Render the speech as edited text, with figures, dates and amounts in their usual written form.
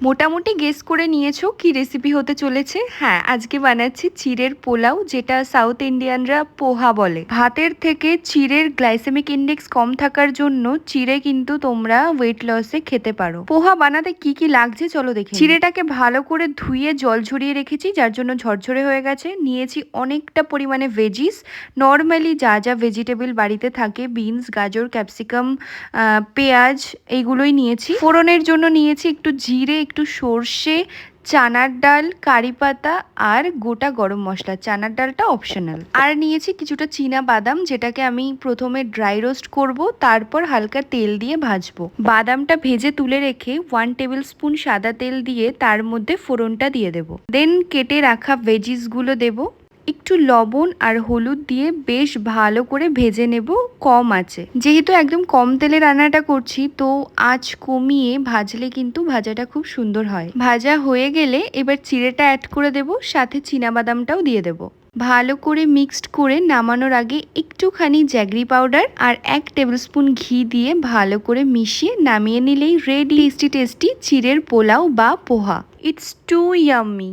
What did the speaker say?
মোটামুটি গেস করে নিয়েছো কি রেসিপি হতে চলেছে। হ্যাঁ, আজকে বানাচ্ছি চিড়ের পোলাও, যেটা সাউথ ইন্ডিয়ানরা পোহা বলে। ভাতের থেকে চিড়ের গ্লাইসেমিক ইন্ডেক্স কম থাকার জন্য চিড়ে কিন্তু তোমরা ওয়েট লসে খেতে পারো। পোহা বানাতে কি কি লাগছে চলো দেখে। চিড়েটাকে ভালো করে ধুয়ে জল ঝরিয়ে রেখেছি, যার জন্য ঝরঝরে হয়ে গেছে। নিয়েছি অনেকটা পরিমাণে ভেজিস, নর্মালি যা যা ভেজিটেবল বাড়িতে থাকে, বিনস, গাজর, ক্যাপসিকাম, পেঁয়াজ, এইগুলোই নিয়েছি। ফোড়নের জন্য নিয়েছি একটু জিরে, একটু সর্ষে, চানার ডাল, কারি পাতা আর গোটা গরম মশলা। চানার ডালটা অপশনাল। আর নিয়েছি কিছুটা চীনা বাদাম, যেটাকে আমি প্রথমে ড্রাই রোস্ট করব, তারপর হালকা তেল দিয়ে ভাজবো। বাদামটা ভেজে তুলে রেখে 1 টেবিল স্পুন সাদা তেল দিয়ে তার মধ্যে ফোড়নটা দিয়ে দেব। দেন কেটে রাখা ভেজিসগুলো দেব, একটু লবণ আর হলুদ দিয়ে বেশ ভালো করে ভেজে নেব কম আঁচে। যেহেতু একদম কম তেলে রান্নাটা করছি, তো আঁচ কমিয়ে ভাজলে কিন্তু ভাজাটা খুব সুন্দর হয়। ভাজা হয়ে গেলে এবার চিড়েটা অ্যাড করে দেব, সাথে চীনাবাদামটাও দিয়ে দেব। ভালো করে মিক্সড করে নামানোর আগে একটুখানি জ্যাগরি পাউডার আর 1 টেবিল স্পুন ঘি দিয়ে ভালো করে মিশিয়ে নামিয়ে নিলেই রেডি টেস্টি চিড়ের পোলাও বা পোহা। It's two yummy.